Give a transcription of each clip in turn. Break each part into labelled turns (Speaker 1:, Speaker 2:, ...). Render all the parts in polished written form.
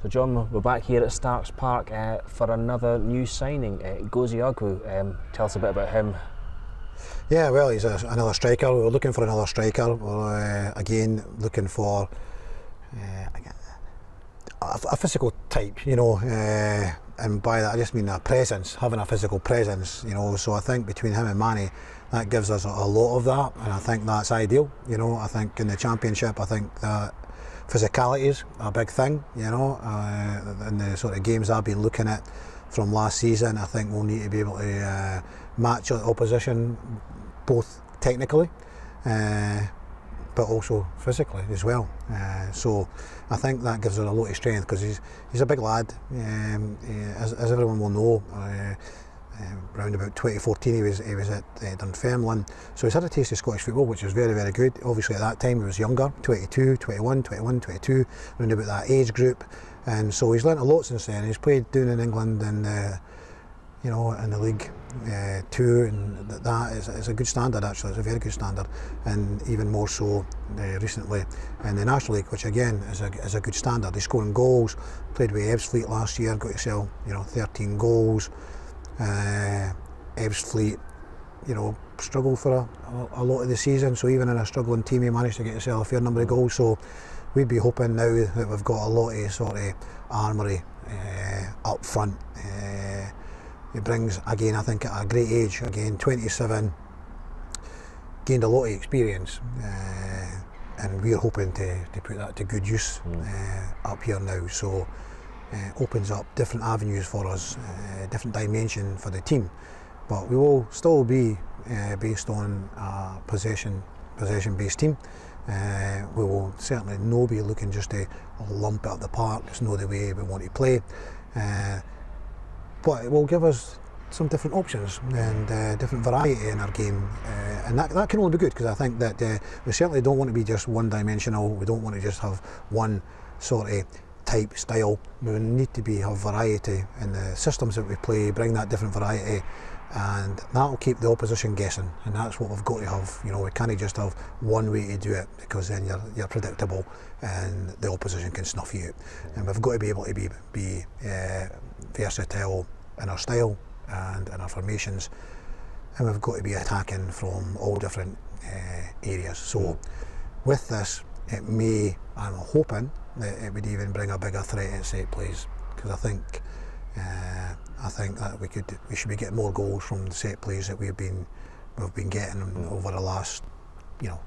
Speaker 1: So John, we're back here at Starks Park for another new signing, Gozi Ogwu. Tell us a bit about him.
Speaker 2: Yeah, well, he's another striker. We're looking for another striker. We're again looking for a physical type, you know, and by that I just mean a presence, having a physical presence, you know. So I think between him and Manny, that gives us a lot of that, and I think that's ideal. You know, I think in the Championship, I think that physicality is a big thing, you know, in the sort of games I've been looking at from last season. I think we'll need to be able to match the opposition both technically but also physically as well. So I think that gives us a lot of strength, because he's a big lad, as everyone will know. Around about 2014 he was at Dunfermline, so he's had a taste of Scottish football, which is very, very good. Obviously at that time he was younger, 22, 21, 22, around about that age group, and so he's learnt a lot since then. He's played down in England and you know, in the League Two, and that is a good standard. Actually, it's a very good standard, and even more so recently in the National League, which again is a good standard. He's scoring goals. Played with Ebbsfleet last year, got yourself, you know, 13 goals. Ebbsfleet, you know, struggled for a lot of the season, so even in a struggling team he managed to get himself a fair number of goals. So we'd be hoping now that we've got a lot of sort of armoury up front. He brings, again, I think at a great age, again 27, gained a lot of experience, and we're hoping to put that to good use up here now. So opens up different avenues for us, different dimension for the team, but we will still be based on a possession-based team. We will certainly not be looking just to lump it up the park. It's not the way we want to play, but it will give us some different options and different variety in our game, and that can only be good, because I think that we certainly don't want to be just one-dimensional. We don't want to just have one sort of type style. We need to have variety in the systems that we play, bring that different variety, and that'll keep the opposition guessing, and that's what we've got to have. You know, we can't just have one way to do it, because then you're predictable and the opposition can snuff you out. And we've got to be able to be versatile in our style and in our formations, and we've got to be attacking from all different areas. So with this, it may, I'm hoping that it would even bring a bigger threat at set plays, because I think that we should be getting more goals from the set plays that we've been getting over the last, you know,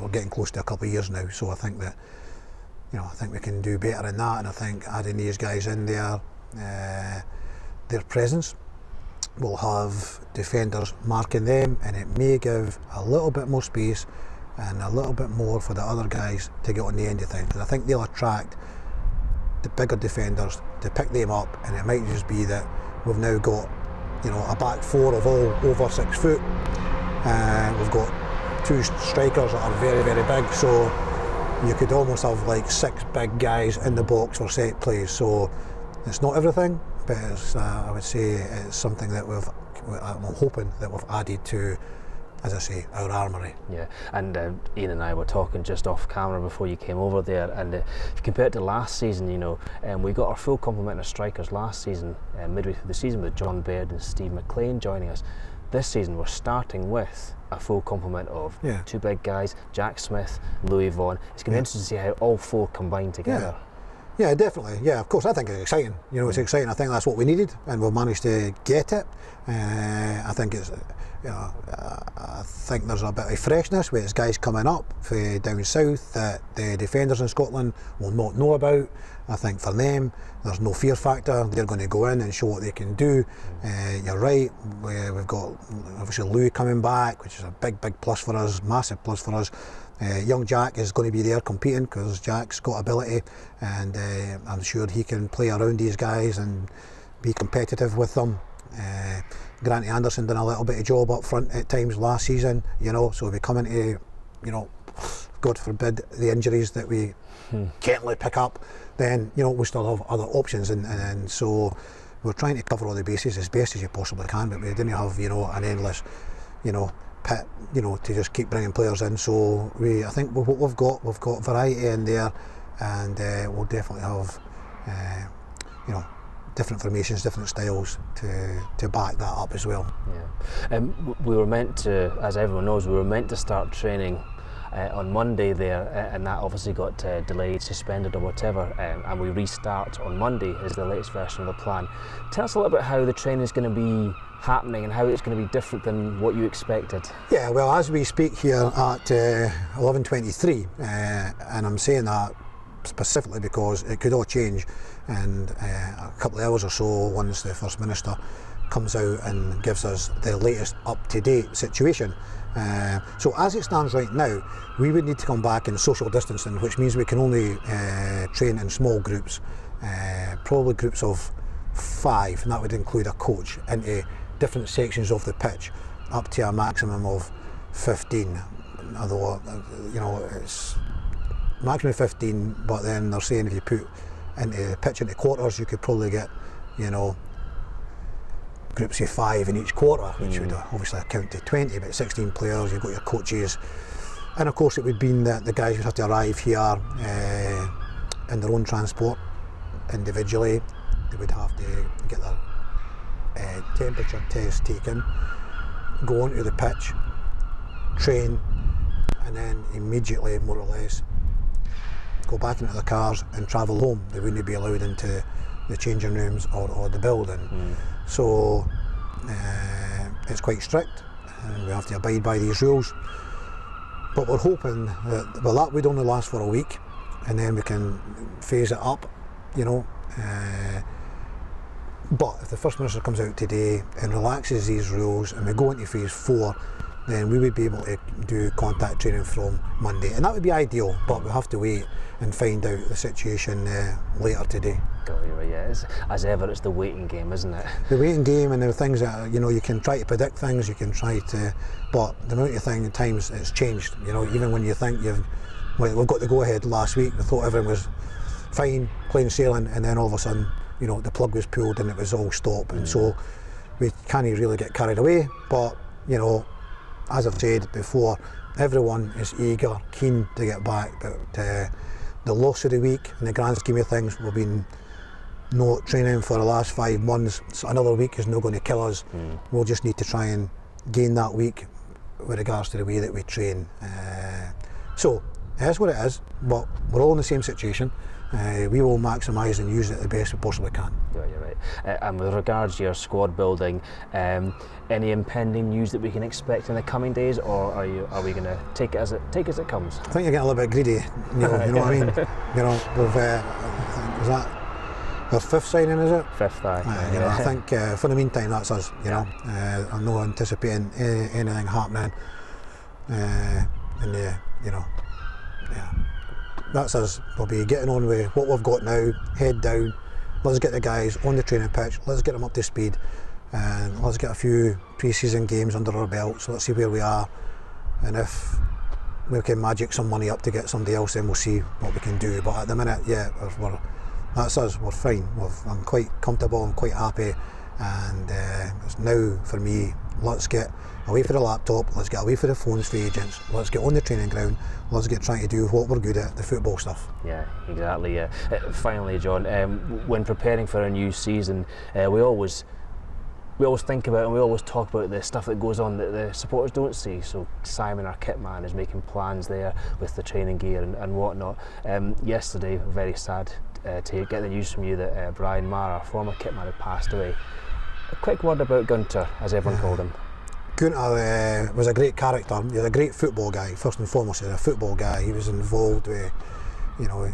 Speaker 2: we're getting close to a couple of years now. So I think that, you know, I think we can do better in that, and I think adding these guys in there, their presence will have defenders marking them, and it may give a little bit more space and a little bit more for the other guys to get on the end of things. And I think they'll attract the bigger defenders to pick them up, and it might just be that we've now got, you know, a back four of all over 6 foot. We've got 2 strikers that are very, very big, so you could almost have like 6 big guys in the box for set plays. So it's not everything, but it's, I would say it's something that I'm hoping that we've added to, as I say, our armoury. Yeah,
Speaker 1: and Ian and I were talking just off camera before you came over there, and if you compare it to last season, you know, we got our full complement of strikers last season, midway through the season, with John Baird and Steve McGlynn joining us. This season we're starting with a full complement of 2 big guys, Jack Smith, Louis Vaughan. It's going to be interesting to see how all 4 combine together.
Speaker 2: Yeah, definitely. Yeah, of course. I think it's exciting. You know, it's exciting. I think that's what we needed, and we've managed to get it. I think it's, you know, I think there's a bit of freshness with guys coming up down south that the defenders in Scotland will not know about. I think for them, there's no fear factor. They're going to go in and show what they can do. You're right. We've got obviously Louis coming back, which is a big plus for us, massive plus for us. Young Jack is going to be there competing, because Jack's got ability, and I'm sure he can play around these guys and be competitive with them. Granty Anderson done a little bit of job up front at times last season, you know, so if we come into, you know, God forbid, the injuries that we can't pick up, then, you know, we still have other options, and so we're trying to cover all the bases as best as you possibly can, but we didn't have, you know, an endless, you know, pit, you know, to just keep bringing players in. So I think what we've got variety in there, and we'll definitely have you know, different formations, different styles to back that up as well.
Speaker 1: Yeah. We were meant to, as everyone knows, we were meant to start training on Monday there, and that obviously got delayed, suspended or whatever, and we restart on Monday is the latest version of the plan. Tell us a little bit how the training is going to be happening and how it's going to be different than what you expected.
Speaker 2: Yeah, well, as we speak here at 11:23, and I'm saying that specifically because it could all change in a couple of hours or so once the First Minister comes out and gives us the latest up-to-date situation. So as it stands right now, we would need to come back in social distancing, which means we can only train in small groups, probably groups of 5, and that would include a coach, into different sections of the pitch, up to a maximum of 15. Although, you know, it's maximum 15, but then they're saying if you put into the pitch into quarters, you could probably get, you know, groups of 5 in each quarter, which would obviously account to 20, but 16 players, you've got your coaches, and of course it would mean that the guys would have to arrive here in their own transport individually. They would have to get their temperature test taken, go onto the pitch, train, and then immediately, more or less, go back into the cars and travel home. They wouldn't be allowed into the changing rooms or the building. So it's quite strict, and we have to abide by these rules. But we're hoping that, well, that would only last for a week, and then we can phase it up, you know. But if the First Minister comes out today and relaxes these rules and we go into phase 4, then we would be able to do contact training from Monday, and that would be ideal, but we'll have to wait and find out the situation later today.
Speaker 1: Got you, right, yeah. As ever, it's the waiting game, isn't it?
Speaker 2: The waiting game, and there are things that, you know, you can try to predict things, you can try to, but the amount of thing at times it's changed. You know, even when you think we've got the go ahead last week, we thought everything was fine, plain sailing, and then all of a sudden, you know, the plug was pulled and it was all stop, and so we can't really get carried away. But, you know, as I've said before, everyone is eager, keen to get back, but the loss of the week in the grand scheme of things, we've been not training for the last 5 months, so another week is not going to kill us. We'll just need to try and gain that week with regards to the way that we train. So that's what it is, but we're all in the same situation. We will maximise and use it the best we possibly can.
Speaker 1: Yeah, you're right. And with regards to your squad building, any impending news that we can expect in the coming days, or are we going to take it as it comes?
Speaker 2: I think you're getting a little bit greedy, Neil, you know what I mean? You know, we've, is that our 5th signing, is it?
Speaker 1: 5th, aye.
Speaker 2: You know, I think for the meantime that's us, you know. I'm not anticipating anything happening in the, you know, yeah. That's us. We'll be getting on with what we've got now, head down. Let's get the guys on the training pitch, let's get them up to speed, and let's get a few pre-season games under our belt, so let's see where we are, and if we can magic some money up to get somebody else, then we'll see what we can do. But at the minute, yeah, that's us, we're fine. I'm quite comfortable, I'm quite happy, and it's now for me, let's get away from the laptop, let's get away from the phones for agents, let's get on the training ground, let's get trying to do what we're good at, the football stuff.
Speaker 1: Yeah, exactly, yeah. Finally, John, when preparing for a new season, we always think about and we always talk about the stuff that goes on that the supporters don't see. So Simon, our kit man, is making plans there with the training gear and whatnot. Yesterday, very sad to get the news from you that Brian Marr, our former kit man, had passed away. A quick word about Gunter, as everyone called him.
Speaker 2: Gunter was a great character. He was a great football guy. First and foremost, he was a football guy. He was involved with, you know,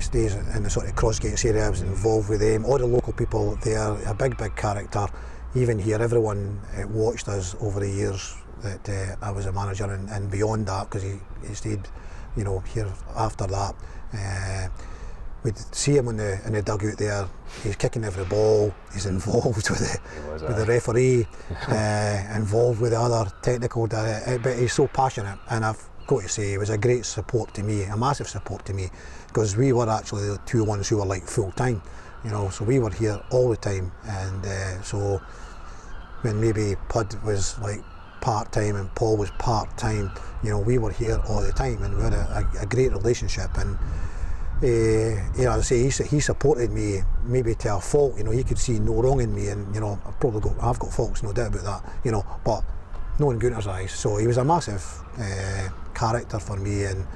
Speaker 2: stays in the sort of Crossgates area. I was involved with them. All the local people there. A big character. Even here, everyone watched us over the years that I was a manager, and beyond that, because he stayed, you know, here after that. We'd see him in the dugout there. He's kicking every ball. He's involved with the referee, involved with the other technical director. But he's so passionate, and I've got to say, he was a great support to me, a massive support to me, because we were actually the two ones who were like full time, you know. So we were here all the time, and so when maybe Pud was like part time and Paul was part time, you know, we were here all the time, and we had a great relationship. And you know, as I say, he supported me maybe to a fault. You know, he could see no wrong in me, and you know, I've got faults, no doubt about that. You know, but no in Gunter's eyes. So he was a massive character for me, and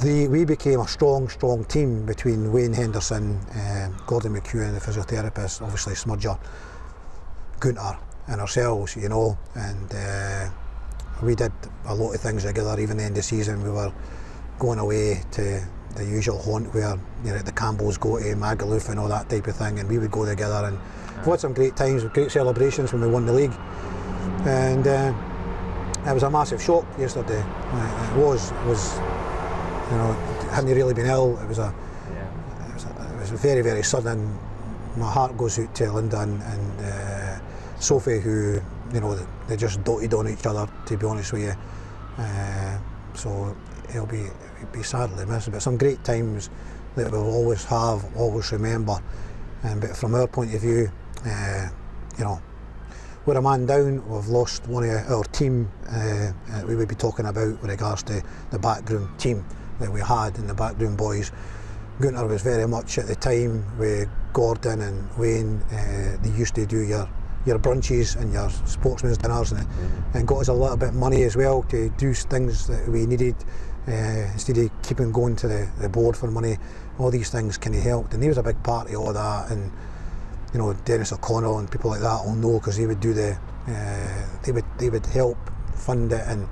Speaker 2: we became a strong team between Wayne Henderson, Gordon McEwen, the physiotherapist, obviously Smudger, Gunter, and ourselves. You know, and we did a lot of things together. Even the end of the season, we were going away to the usual haunt where, you know, the Campbells go to Magaluf and all that type of thing, and we would go together, and we've had some great times, great celebrations when we won the league, and it was a massive shock yesterday. It was, you know, hadn't really been ill. It was very, very sudden. My heart goes out to Linda and Sophie, who, you know, they just doted on each other, to be honest with you. So it'll be sadly missed, but some great times that we'll always remember. But from our point of view, you know, we're a man down. We've lost one of our team. We would be talking about with regards to the backroom team that we had in the backroom boys. Gunter was very much at the time with Gordon and Wayne. They used to do your brunches and your sportsman's dinners, and got us a little bit of money as well to do things that we needed, instead of keeping going to the board for money. All these things kind of helped, and he was a big part of all that. And you know, Dennis O'Connell and people like that will know, because he would do they would help fund it and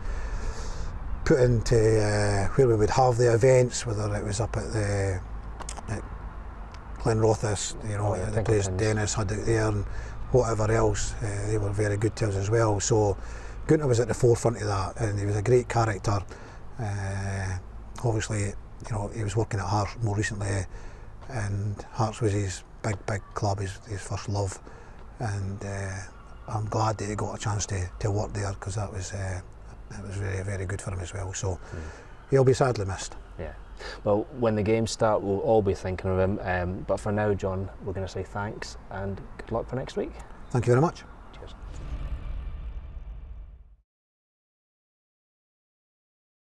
Speaker 2: put into where we would have the events, whether it was up at Glenrothes, you know, the place Dennis had it there, and whatever else. They were very good to us as well. So Gunter was at the forefront of that, and he was a great character. Obviously, you know, he was working at Hearts more recently, and Hearts was his big club, his first love, and I'm glad that he got a chance to work there, because that was very, very good for him as well. So he'll be sadly missed.
Speaker 1: Yeah. Well, when the games start, we'll all be thinking of him. But for now, John, we're going to say thanks and good luck for next week.
Speaker 2: Thank you very much.
Speaker 1: Cheers.